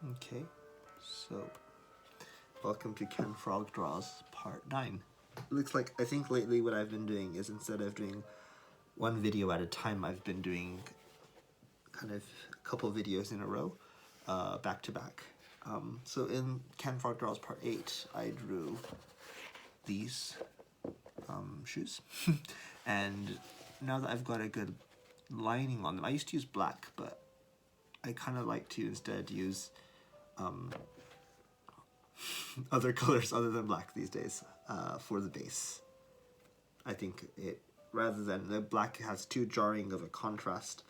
Okay, so welcome to Kenfrog Draws Part 9. Looks like, I think lately what I've been doing is instead of doing one video at a time, I've been doing kind of a couple videos in a row, back to back. So in Kenfrog Draws Part 8, I drew these shoes. And now that I've got a good lining on them, I used to use black, but I kind of like to instead use other colors other than black these days for the base. I think it, rather than the black has too jarring of a contrast,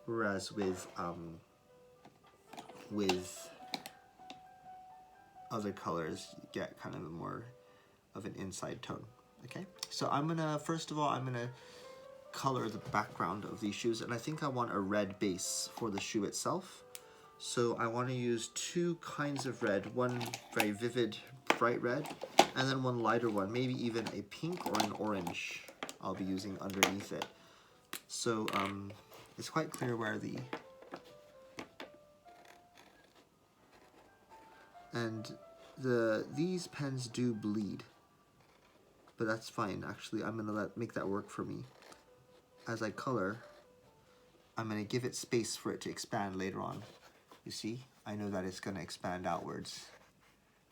whereas with other colors you get kind of a more of an inside tone. Okay, so I'm gonna, first of all, I'm gonna color the background of these shoes, and I think I want a red base for the shoe itself. So I want to use two kinds of red, one very vivid, bright red, and then one lighter one, maybe even a pink or an orange I'll be using underneath it. So it's quite clear where the... And these pens do bleed, but that's fine. Actually, I'm gonna make that work for me. As I color, I'm gonna give it space for it to expand later on. You see, I know that it's gonna expand outwards,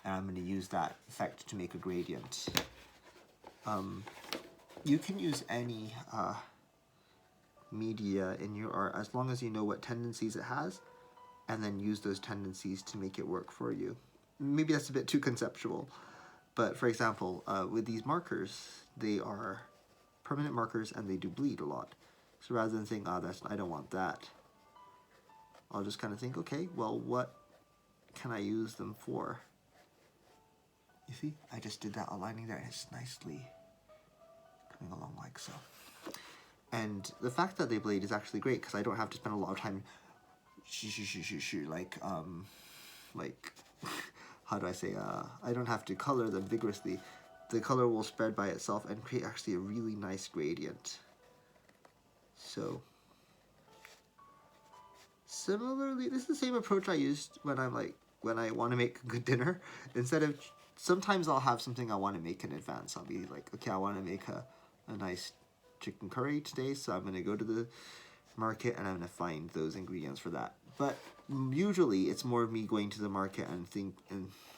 and I'm gonna use that effect to make a gradient. You can use any media in your art as long as you know what tendencies it has, and then use those tendencies to make it work for you. Maybe that's a bit too conceptual, but for example, with these markers, they are permanent markers and they do bleed a lot. So rather than saying, oh, I don't want that, I'll just kind of think, okay, well, what can I use them for? You see, I just did that aligning there, and it's nicely coming along like so. And the fact that they bleed is actually great because I don't have to spend a lot of time like how do I say, I don't have to color them vigorously. The color will spread by itself and create actually a really nice gradient. So similarly, this is the same approach I used when when I want to make a good dinner. Instead of, sometimes I'll have something I want to make in advance. I'll be like, okay, I want to make a nice chicken curry today, so I'm going to go to the market and I'm going to find those ingredients for that. But usually it's more of me going to the market and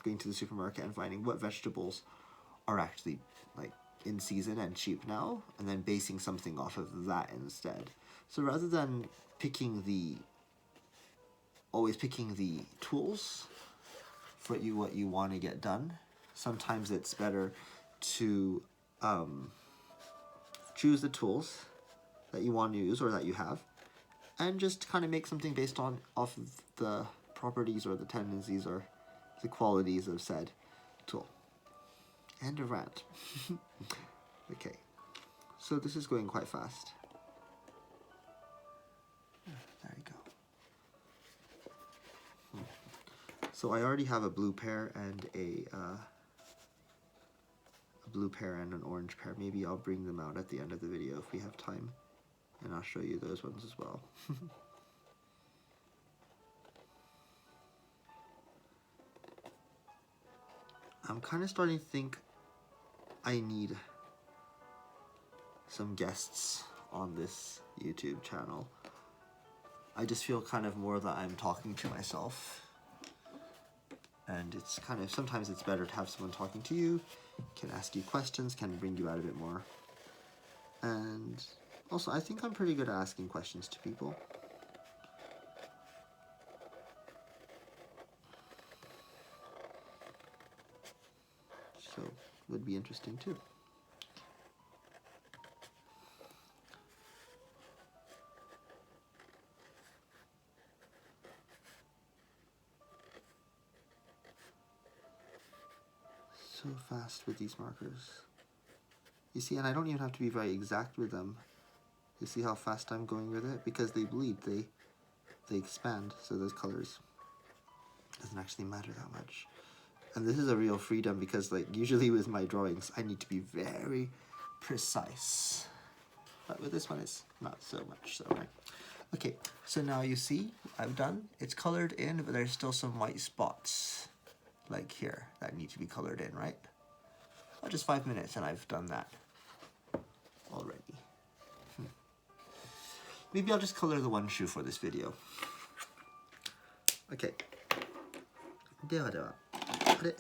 going to the supermarket and finding what vegetables are actually like in season and cheap now, and then basing something off of that instead. So rather than always picking the tools for what you want to get done, sometimes it's better to choose the tools that you want to use or that you have, and just kind of make something based off of the properties or the tendencies or the qualities of said tool. And a rant. Okay, so this is going quite fast. There you go. So I already have a blue pair and a blue pair and an orange pair. Maybe I'll bring them out at the end of the video if we have time, and I'll show you those ones as well. I'm kind of starting to think I need some guests on this YouTube channel. I just feel kind of more that I'm talking to myself, and it's kind of, sometimes it's better to have someone talking to you, can ask you questions, can bring you out a bit more. And also, I think I'm pretty good at asking questions to people. So, would be interesting too. So fast with these markers. You see, and I don't even have to be very exact with them. You see how fast I'm going with it? Because they bleed, they expand, so those colors doesn't actually matter that much. And this is a real freedom because, like, usually with my drawings I need to be very precise, but with this one it's not so much so, right? Okay, so now you see I've done, it's colored in, but there's still some white spots like here that need to be colored in, right? Oh, just 5 minutes and I've done that already. Maybe I'll just color the one shoe for this video. Okay. ではでは、あれい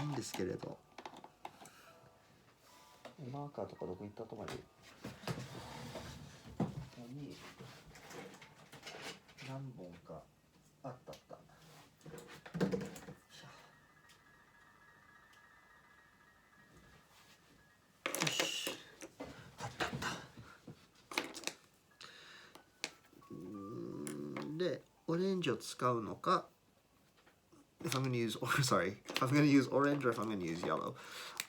いんですけれど。マーカーとかどこ行ったとまで。ここに何本かあったあった。よし。あったあった。で、オレンジを使うのか。If I'm going to use, or sorry, if I'm going to use orange or if I'm going to use yellow.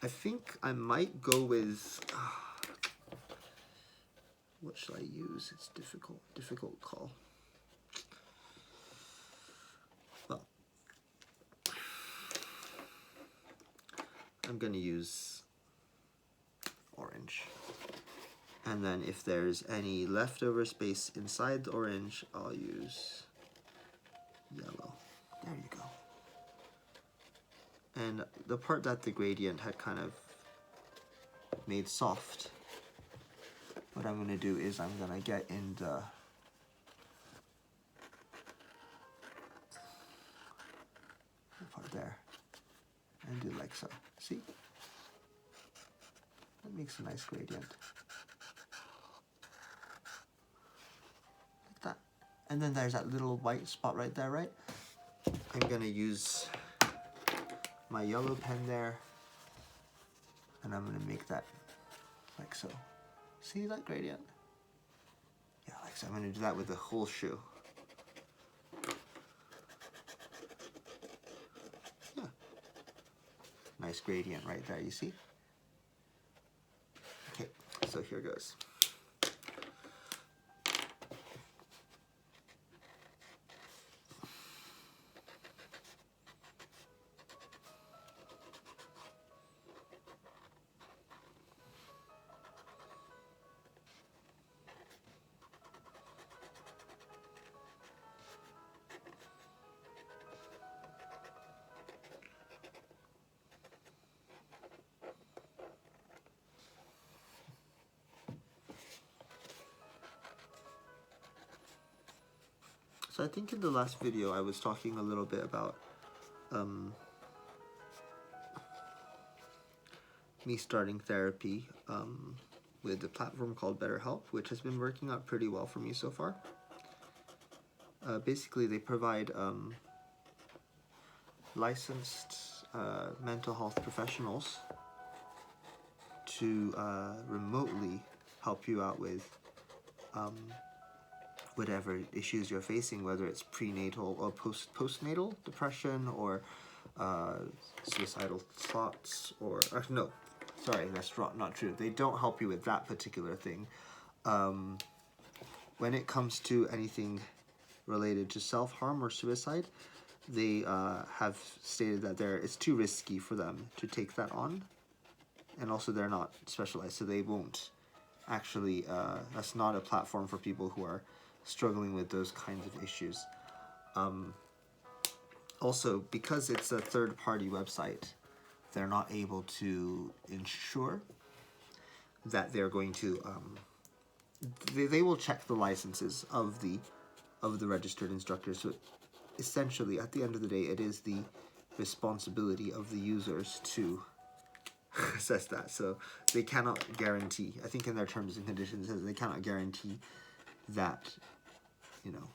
I think I might go with, what should I use? It's difficult call. Well, I'm going to use orange. And then if there's any leftover space inside the orange, I'll use yellow. There you go. And the part that the gradient had kind of made soft, what I'm going to do is I'm going to get in the part there and do like so. See? That makes a nice gradient. Like that. And then there's that little white spot right there, right? I'm going to use my yellow pen there, and I'm going to make that like so. See that gradient? Yeah, like so. I'm going to do that with the whole shoe. Yeah. Nice gradient right there, you see? Okay, so here goes. So I think in the last video I was talking a little bit about me starting therapy with a platform called BetterHelp, which has been working out pretty well for me so far. Basically, they provide licensed mental health professionals to remotely help you out with whatever issues you're facing, whether it's prenatal or postnatal depression or suicidal thoughts, or no, sorry, that's not true. They don't help you with that particular thing. When it comes to anything related to self-harm or suicide, they have stated that it's too risky for them to take that on, and also they're not specialized, so they won't actually, that's not a platform for people who are struggling with those kinds of issues. Also, because it's a third-party website, they're not able to ensure that they're going to, they will check the licenses of the registered instructors. So essentially, at the end of the day, it is the responsibility of the users to assess that. So they cannot guarantee, I think in their terms and conditions, it says they cannot guarantee that, you know,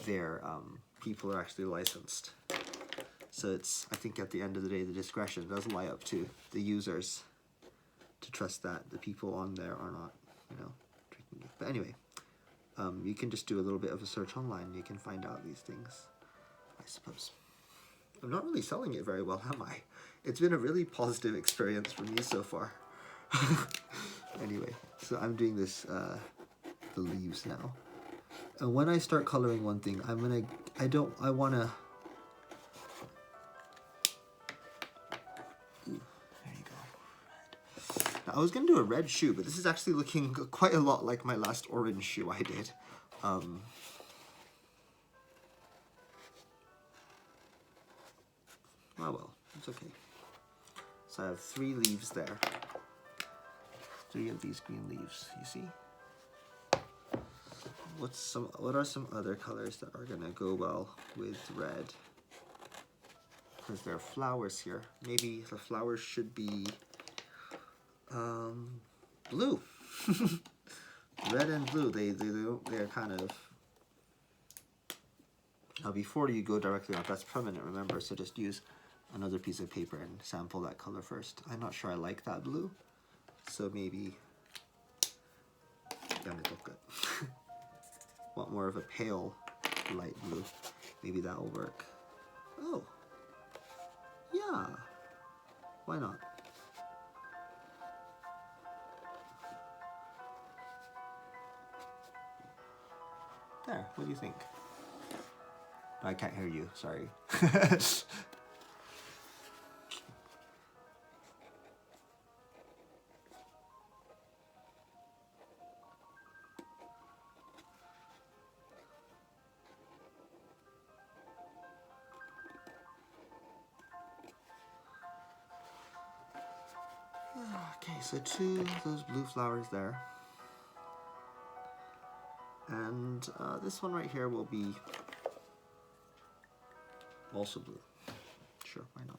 their people are actually licensed. So it's, I think at the end of the day, the discretion does lie up to the users to trust that the people on there are not, you know, tricking you. But anyway, you can just do a little bit of a search online and you can find out these things, I suppose. I'm not really selling it very well, am I? It's been a really positive experience for me so far. Anyway, so I'm doing this, the leaves now. And when I start coloring one thing, I wanna, ooh, there you go. Now, I was going to do a red shoe, but this is actually looking quite a lot like my last orange shoe I did. Oh well, it's okay. So I have 3 leaves there. 3 of these green leaves, you see? What are some other colors that are gonna go well with red? Because there are flowers here. Maybe the flowers should be blue. Red and blue, they're kind of. Now before you go directly on, that's permanent, remember, so just use another piece of paper and sample that color first. I'm not sure I like that blue, so maybe want more of a pale light blue. Maybe that will work. Oh, yeah, why not? There, what do you think? I can't hear you, sorry. Okay, so 2 of those blue flowers there. And this one right here will be also blue. Sure, why not?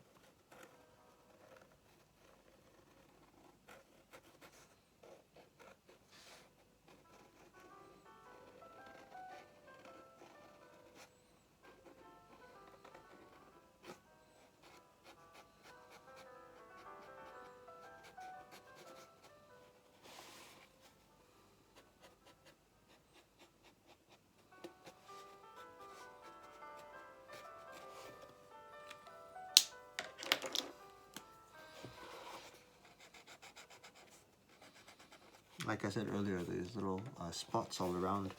Like I said earlier, these little spots all around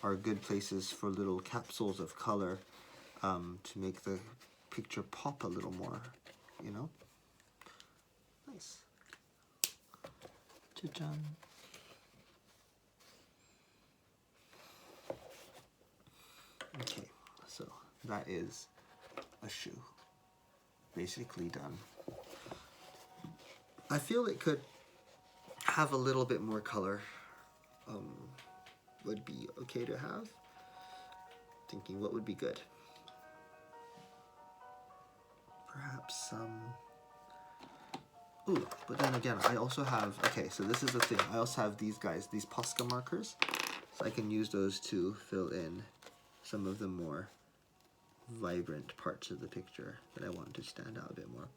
are good places for little capsules of color to make the picture pop a little more, you know? Nice. Ta-dun. Okay, so that is a shoe. Basically done. I feel it could have a little bit more color. Would be okay to have. Thinking what would be good. Perhaps some. Ooh, but then again, I also have. Okay, so this is the thing. I also have these guys, these Posca markers, so I can use those to fill in some of the more vibrant parts of the picture that I want to stand out a bit more.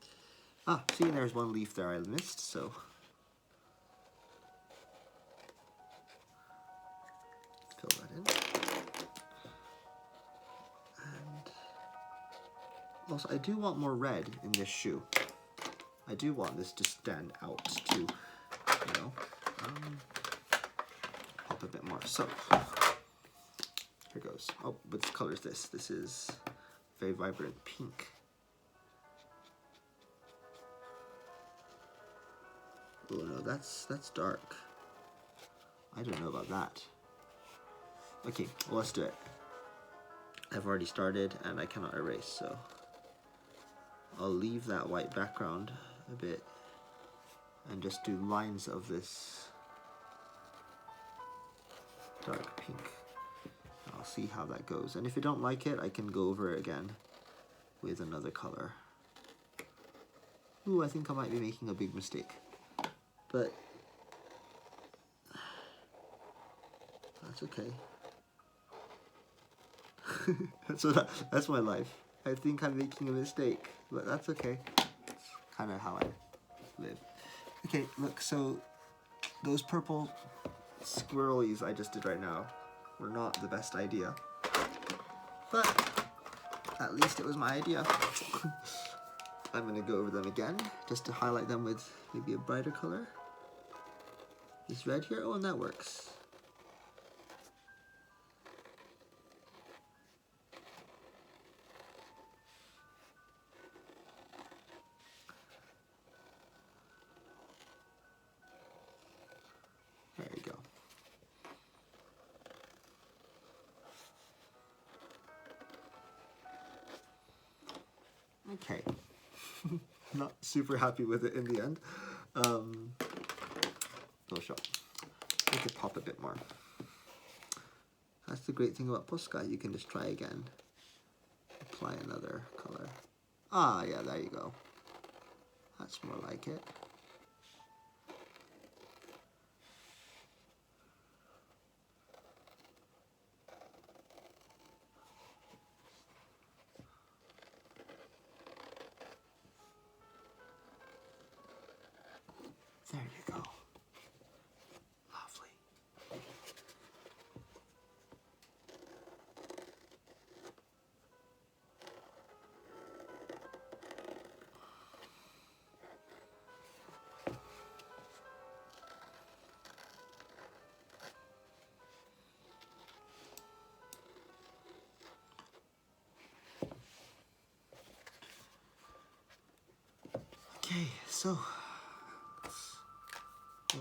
Ah, see, there's one leaf there I missed, so. Fill that in. And also, I do want more red in this shoe. I do want this to stand out too, you know, pop a bit more. So, here goes. Oh, what color is this? This is very vibrant pink. Oh no, that's dark. I don't know about that. Okay, well, let's do it. I've already started and I cannot erase, so I'll leave that white background a bit and just do lines of this dark pink. I'll see how that goes. And if you don't like it, I can go over it again with another color. Ooh, I think I might be making a big mistake. But that's okay. That's my life. I think I'm making a mistake, but that's okay. It's kind of how I live. Okay, look, so those purple squirrelies I just did right now were not the best idea, but at least it was my idea. I'm gonna go over them again just to highlight them with maybe a brighter color. This red here, oh, and that works. Okay. Not super happy with it in the end. No shot. I could pop a bit more. That's the great thing about Posca. You can just try again. Apply another color. Ah, yeah, there you go. That's more like it. There you go. Lovely. Okay, so a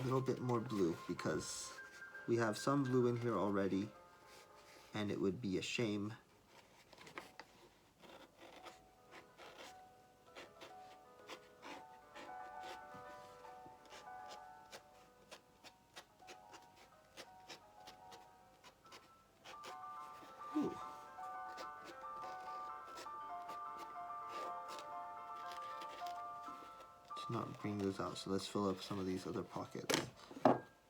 little bit more blue because we have some blue in here already, and it would be a shame Ooh. To not bring those out. So let's fill up some of these other pockets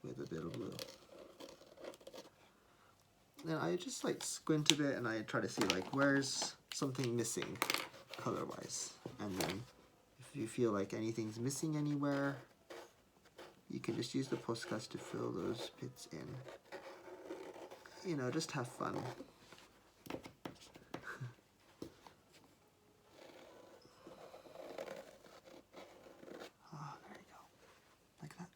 with a bit of blue. And I just like squint a bit and I try to see like where's something missing color-wise. And then if you feel like anything's missing anywhere, you can just use the postcards to fill those bits in. You know, just have fun. There you go. Like that.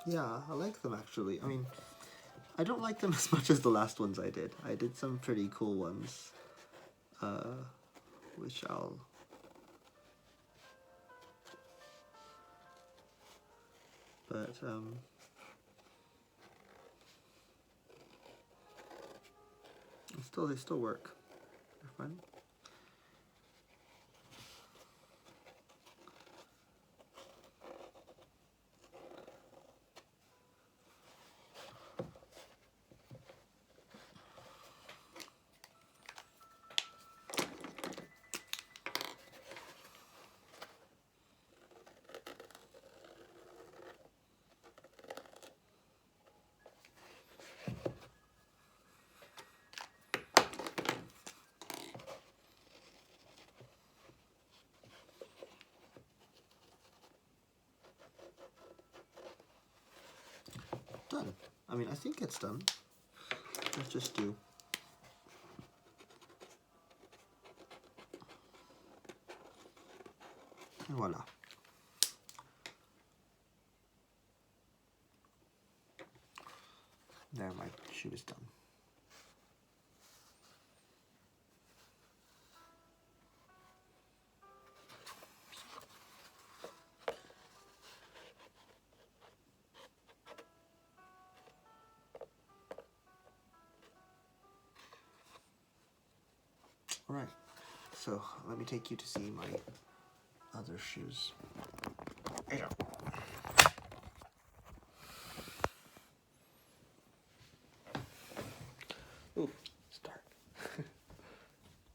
Yeah, I like them actually. I mean, I don't like them as much as the last ones I did. I did some pretty cool ones, which I'll... But, they still work. They're fun. Done. I mean, I think it's done. Let's just do. And voila. There, my shoe is done. All right, so let me take you to see my other shoes. There you go. Ooh, it's dark.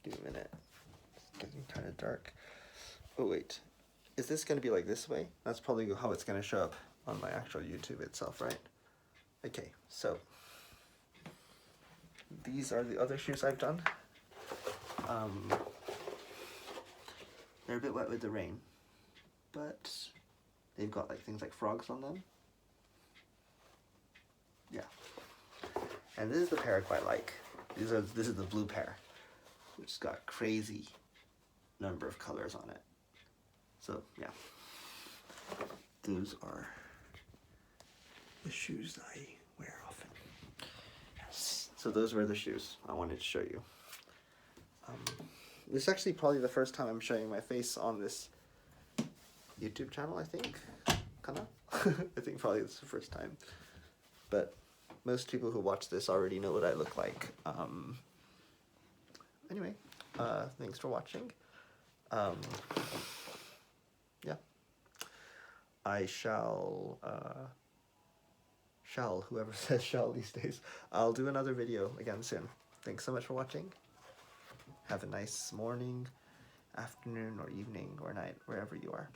Give me a minute. It's getting kind of dark. Oh wait, is this going to be like this way? That's probably how it's going to show up on my actual YouTube itself, right? Okay, so these are the other shoes I've done. They're a bit wet with the rain, but they've got like things like frogs on them. Yeah. And this is the pair I quite like. This is the blue pair, which has got crazy number of colors on it. So yeah, those are the shoes that I wear often. Yes. So those were the shoes I wanted to show you. This is actually probably the first time I'm showing my face on this YouTube channel, I think. Kinda? I think probably this is the first time. But most people who watch this already know what I look like. Anyway, thanks for watching. Yeah. I shall, whoever says shall these days, I'll do another video again soon. Thanks so much for watching. Have a nice morning, afternoon, or evening, or night, wherever you are.